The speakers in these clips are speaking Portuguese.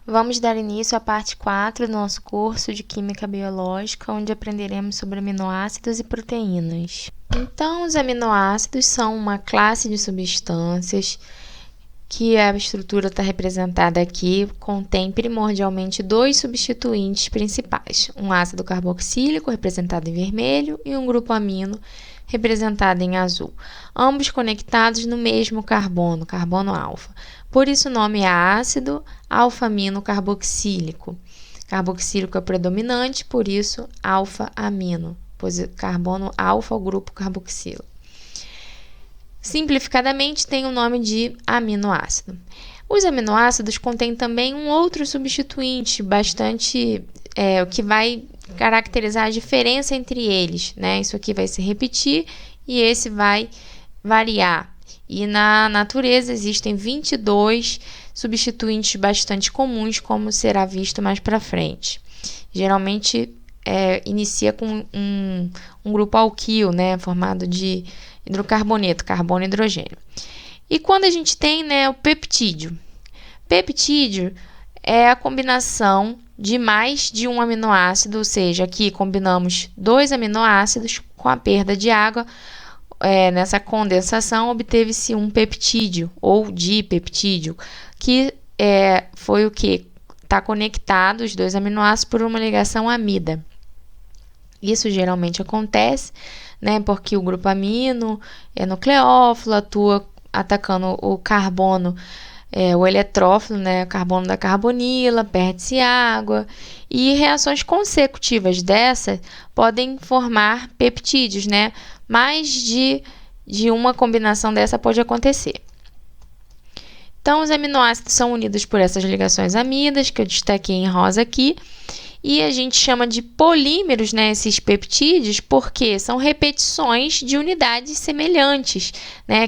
Vamos dar início à parte 4 do nosso curso de Química Biológica, onde aprenderemos sobre aminoácidos e proteínas. Então, os aminoácidos são uma classe de substâncias que a estrutura está representada aqui, contém primordialmente dois substituintes principais, um ácido carboxílico, representado em vermelho, e um grupo amino, representado em azul, ambos conectados no mesmo carbono, carbono alfa. Por isso o nome é ácido alfa-amino carboxílico. Carboxílico é predominante, por isso alfa-amino, pois o carbono alfa é o grupo carboxilo. Simplificadamente, tem o nome de aminoácido. Os aminoácidos contêm também um outro substituinte o que vai caracterizar a diferença entre eles, né? Isso aqui vai se repetir e esse vai variar. E na natureza existem 22 substituintes bastante comuns, como será visto mais para frente. Geralmente inicia com um grupo alquil, né? Formado de hidrocarboneto, carbono e hidrogênio. E quando a gente tem, o peptídeo. Peptídeo é a combinação de mais de um aminoácido, ou seja, aqui combinamos dois aminoácidos com a perda de água. Nessa condensação, obteve-se um peptídeo ou dipeptídeo, que foi o que está conectado, os dois aminoácidos, por uma ligação amida. Isso geralmente acontece, porque o grupo amino é nucleófilo, atua atacando o carbono, o eletrófilo, o carbono da carbonila, perde-se água, e reações consecutivas dessa podem formar peptídeos, mais de uma combinação dessa pode acontecer. Então, os aminoácidos são unidos por essas ligações amidas, que eu destaquei em rosa aqui, e a gente chama de polímeros, esses peptídeos, porque são repetições de unidades semelhantes,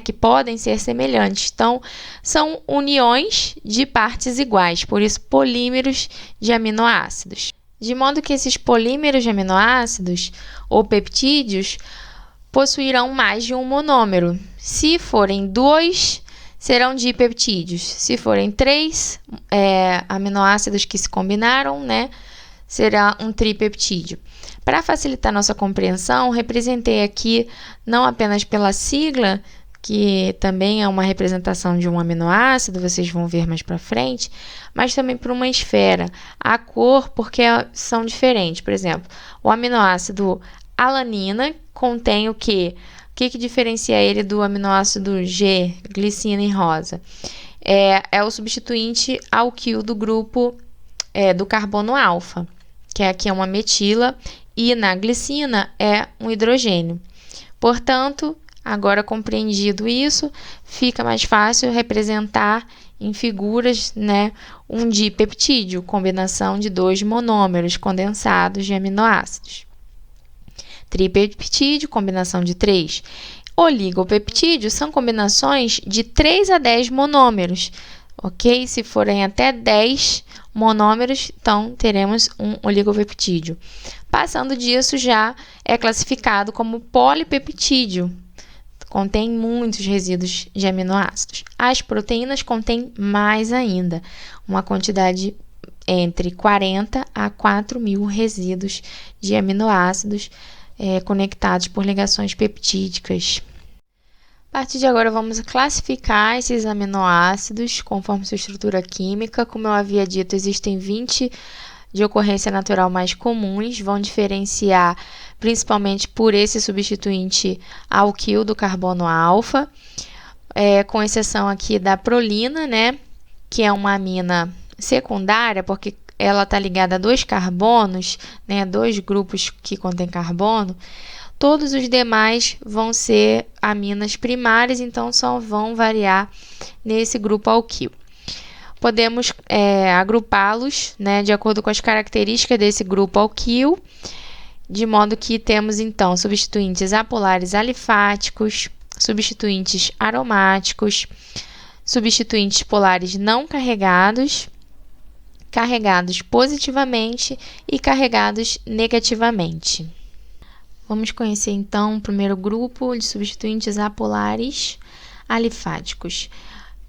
que podem ser semelhantes. Então, são uniões de partes iguais, por isso polímeros de aminoácidos. De modo que esses polímeros de aminoácidos, ou peptídeos, possuirão mais de um monômero. Se forem 2, serão dipeptídeos. Se forem 3 aminoácidos que se combinaram, será um tripeptídeo. Para facilitar nossa compreensão, representei aqui não apenas pela sigla, que também é uma representação de um aminoácido, vocês vão ver mais para frente, mas também por uma esfera. A cor, porque são diferentes. Por exemplo, o aminoácido alanina contém o quê? O que diferencia ele do aminoácido G, glicina em rosa? É o substituinte alquil do grupo do carbono alfa, que aqui é uma metila, e na glicina é um hidrogênio. Portanto, agora compreendido isso, fica mais fácil representar em figuras, um dipeptídeo, combinação de dois monômeros condensados de aminoácidos. Tripeptídeo, combinação de 3. Oligopeptídeo são combinações de 3 a 10 monômeros. Ok? Se forem até 10 monômeros, então teremos um oligopeptídeo. Passando disso, já é classificado como polipeptídeo. Contém muitos resíduos de aminoácidos. As proteínas contêm mais ainda, uma quantidade entre 40 a 4.000 resíduos de aminoácidos conectados por ligações peptídicas. A partir de agora, vamos classificar esses aminoácidos conforme sua estrutura química. Como eu havia dito, existem 20 de ocorrência natural mais comuns, vão diferenciar principalmente por esse substituinte alquil do carbono alfa, com exceção aqui da prolina, que é uma amina secundária, porque ela está ligada a dois carbonos, dois grupos que contêm carbono. Todos os demais vão ser aminas primárias, então só vão variar nesse grupo alquil. Podemos agrupá-los, de acordo com as características desse grupo alquil, de modo que temos, então, substituintes apolares alifáticos, substituintes aromáticos, substituintes polares não carregados, carregados positivamente e carregados negativamente. Vamos conhecer, então, o primeiro grupo de substituintes apolares alifáticos.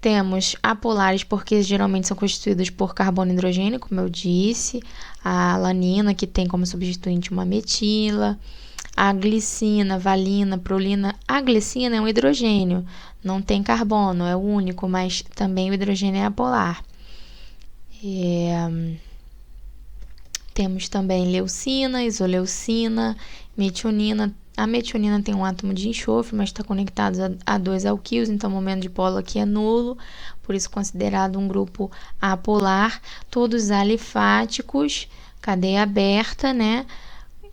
Temos apolares, porque geralmente são constituídos por carbono e hidrogênio, como eu disse. A alanina, que tem como substituinte uma metila. A glicina, valina, prolina. A glicina é um hidrogênio, não tem carbono, é o único, mas também o hidrogênio é apolar. Temos também leucina, isoleucina, metionina. A metionina tem um átomo de enxofre, mas está conectado a 2 alquíleos, então o momento de polo aqui é nulo, por isso considerado um grupo apolar. Todos alifáticos, cadeia aberta, né?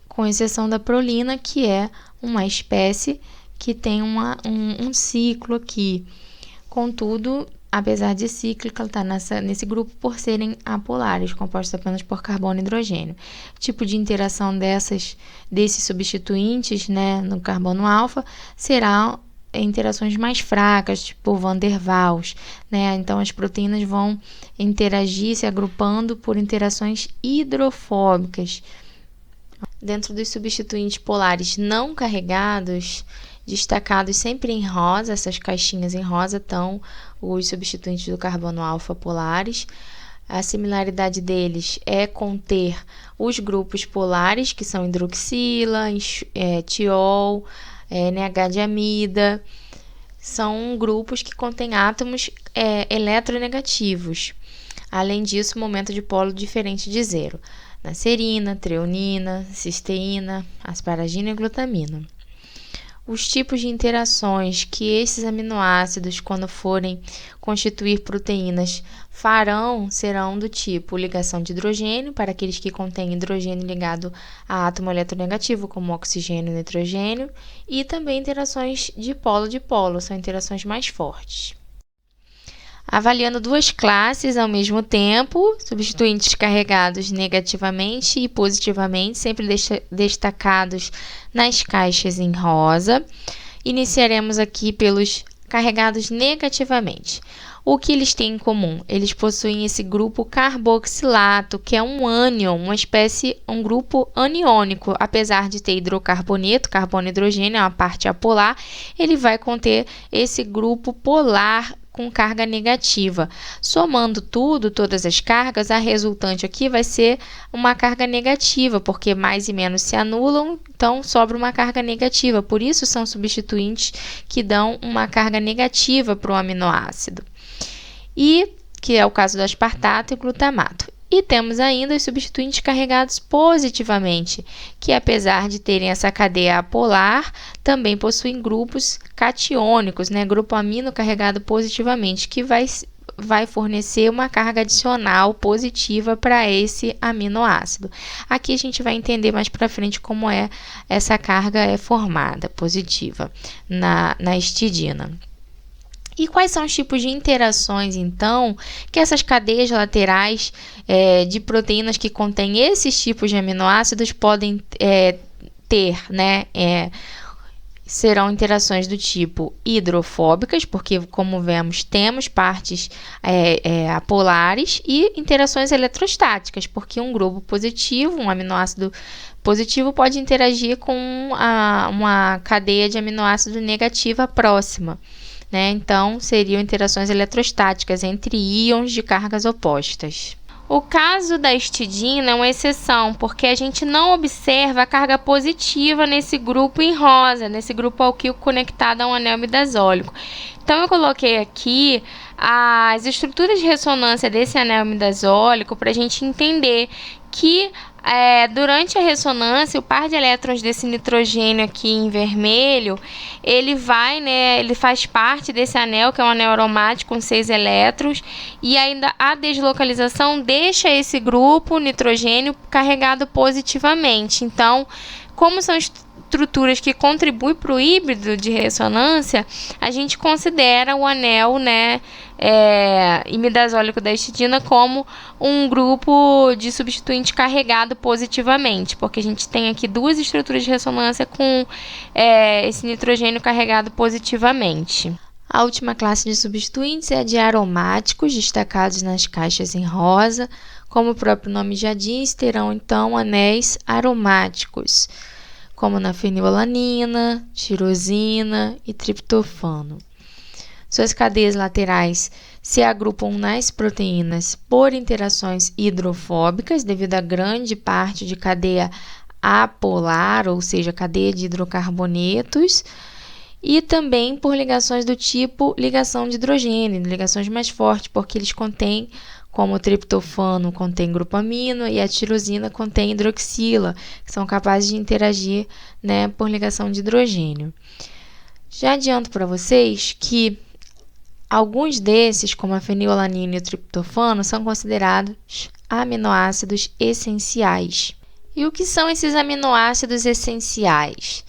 Com exceção da prolina, que é uma espécie que tem um ciclo aqui. Contudo, apesar de cíclica, ela está nesse grupo por serem apolares, compostos apenas por carbono e hidrogênio. Tipo de interação desses substituintes, né, no carbono alfa será interações mais fracas, tipo Van der Waals, né? Então as proteínas vão interagir se agrupando por interações hidrofóbicas. Dentro dos substituintes polares não carregados, destacados sempre em rosa, essas caixinhas em rosa estão os substituintes do carbono alfa polares. A similaridade deles é conter os grupos polares, que são hidroxila, tiol, NH de amida. São grupos que contêm átomos eletronegativos. Além disso, momento de polo diferente de zero. Na serina, treonina, cisteína, asparagina e glutamina. Os tipos de interações que esses aminoácidos, quando forem constituir proteínas, serão do tipo ligação de hidrogênio, para aqueles que contêm hidrogênio ligado a átomo eletronegativo, como oxigênio e nitrogênio, e também interações de polo, são interações mais fortes. Avaliando duas classes ao mesmo tempo, substituintes carregados negativamente e positivamente, sempre destacados nas caixas em rosa. Iniciaremos aqui pelos carregados negativamente. O que eles têm em comum? Eles possuem esse grupo carboxilato, que é um ânion, um grupo aniônico. Apesar de ter hidrocarboneto, carbono e hidrogênio, é uma parte apolar, ele vai conter esse grupo polar com carga negativa. Somando todas as cargas, a resultante aqui vai ser uma carga negativa, porque mais e menos se anulam, então sobra uma carga negativa. Por isso são substituintes que dão uma carga negativa para o aminoácido. E que é o caso do aspartato e glutamato. E temos ainda os substituintes carregados positivamente, que apesar de terem essa cadeia apolar, também possuem grupos catiônicos, né? Grupo amino carregado positivamente, que vai fornecer uma carga adicional positiva para esse aminoácido. Aqui a gente vai entender mais para frente como essa carga é formada positiva na histidina. E quais são os tipos de interações, então, que essas cadeias laterais de proteínas que contêm esses tipos de aminoácidos podem ter, né? Serão interações do tipo hidrofóbicas, porque, como vemos, temos partes apolares, e interações eletrostáticas, porque um grupo positivo, um aminoácido positivo, pode interagir com uma cadeia de aminoácido negativa próxima. Né? Então, seriam interações eletrostáticas entre íons de cargas opostas. O caso da histidina é uma exceção, porque a gente não observa a carga positiva nesse grupo em rosa, nesse grupo alquílico conectado a um anel imidazólico. Então, eu coloquei aqui as estruturas de ressonância desse anel imidazólico para a gente entender que durante a ressonância, o par de elétrons desse nitrogênio aqui em vermelho, ele faz parte desse anel, que é um anel aromático com 6 elétrons, e ainda a deslocalização deixa esse grupo nitrogênio carregado positivamente. Então, como são estruturas que contribuem para o híbrido de ressonância, a gente considera o anel, imidazólico da histidina como um grupo de substituinte carregado positivamente, porque a gente tem aqui duas estruturas de ressonância com esse nitrogênio carregado positivamente. A última classe de substituintes é a de aromáticos, destacados nas caixas em rosa. Como o próprio nome já diz, terão então anéis aromáticos, como na fenilalanina, tirosina e triptofano. Suas cadeias laterais se agrupam nas proteínas por interações hidrofóbicas, devido à grande parte de cadeia apolar, ou seja, cadeia de hidrocarbonetos, e também por ligações do tipo ligação de hidrogênio, ligações mais fortes, porque eles contêm, como o triptofano contém grupamino e a tirosina contém hidroxila, que são capazes de interagir, né, por ligação de hidrogênio. Já adianto para vocês que alguns desses, como a fenilalanina e o triptofano, são considerados aminoácidos essenciais. E o que são esses aminoácidos essenciais?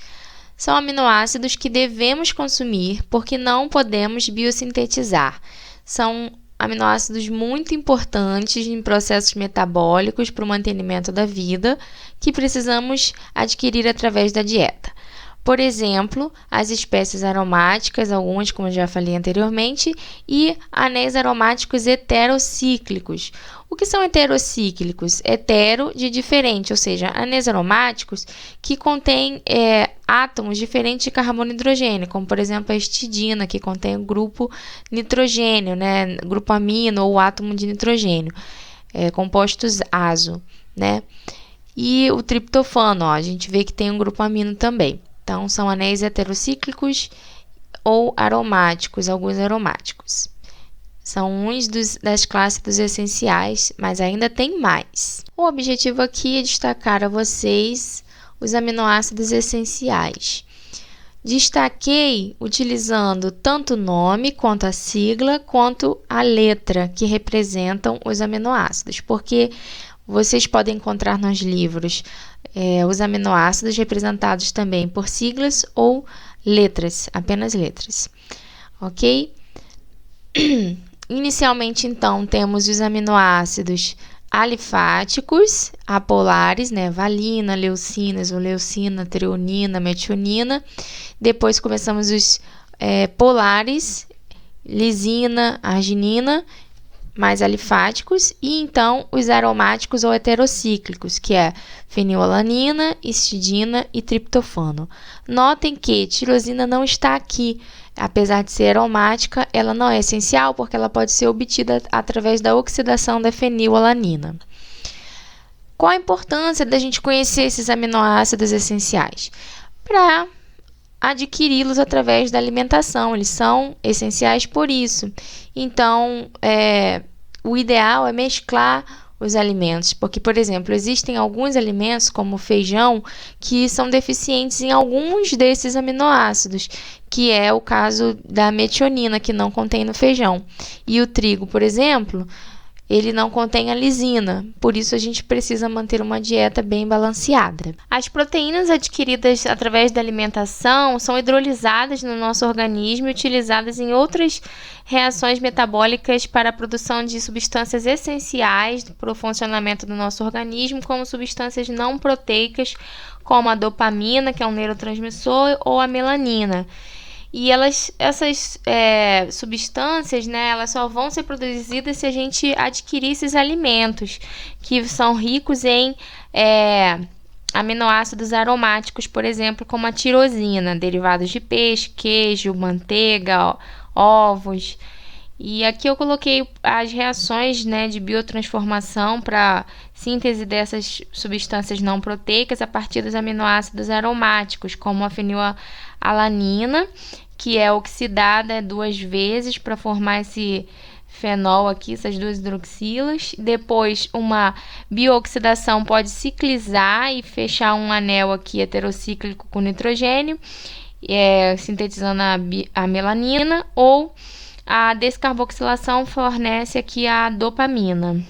São aminoácidos que devemos consumir porque não podemos biosintetizar. São aminoácidos muito importantes em processos metabólicos para o mantenimento da vida que precisamos adquirir através da dieta. Por exemplo, as espécies aromáticas, algumas como eu já falei anteriormente, e anéis aromáticos heterocíclicos. O que são heterocíclicos? Hetero de diferente, ou seja, anéis aromáticos que contêm átomos diferentes de carbono e hidrogênio, como por exemplo a histidina, que contém o grupo nitrogênio, né? Grupo amino ou átomo de nitrogênio, compostos azo, né? E o triptofano, a gente vê que tem um grupo amino também. Então, são anéis heterocíclicos ou aromáticos, alguns aromáticos. São uns das classes dos essenciais, mas ainda tem mais. O objetivo aqui é destacar a vocês os aminoácidos essenciais. Destaquei utilizando tanto o nome, quanto a sigla, quanto a letra que representam os aminoácidos, porque vocês podem encontrar nos livros os aminoácidos representados também por siglas ou letras, apenas letras, ok? Inicialmente, então, temos os aminoácidos alifáticos, apolares, né? Valina, leucina, isoleucina, treonina, metionina. Depois começamos os polares, lisina, arginina, mais alifáticos, e então os aromáticos ou heterocíclicos, que é fenilalanina, histidina e triptofano. Notem que tirosina não está aqui. Apesar de ser aromática, ela não é essencial porque ela pode ser obtida através da oxidação da fenilalanina. Qual a importância da gente conhecer esses aminoácidos essenciais? Para adquiri-los através da alimentação, eles são essenciais por isso. Então, o ideal é mesclar os alimentos, porque, por exemplo, existem alguns alimentos, como o feijão, que são deficientes em alguns desses aminoácidos, que é o caso da metionina, que não contém no feijão. E o trigo, por exemplo, ele não contém a lisina, por isso a gente precisa manter uma dieta bem balanceada. As proteínas adquiridas através da alimentação são hidrolisadas no nosso organismo e utilizadas em outras reações metabólicas para a produção de substâncias essenciais para o funcionamento do nosso organismo, como substâncias não proteicas, como a dopamina, que é um neurotransmissor, ou a melanina. E essas substâncias, né, elas só vão ser produzidas se a gente adquirir esses alimentos, que são ricos em aminoácidos aromáticos, por exemplo, como a tirosina, derivados de peixe, queijo, manteiga, ovos. E aqui eu coloquei as reações, né, de biotransformação para síntese dessas substâncias não proteicas a partir dos aminoácidos aromáticos, como a fenilalanina, que é oxidada 2 vezes para formar esse fenol aqui, essas 2 hidroxilas. Depois, uma biooxidação pode ciclizar e fechar um anel aqui heterocíclico com nitrogênio, sintetizando a melanina, ou a descarboxilação fornece aqui a dopamina.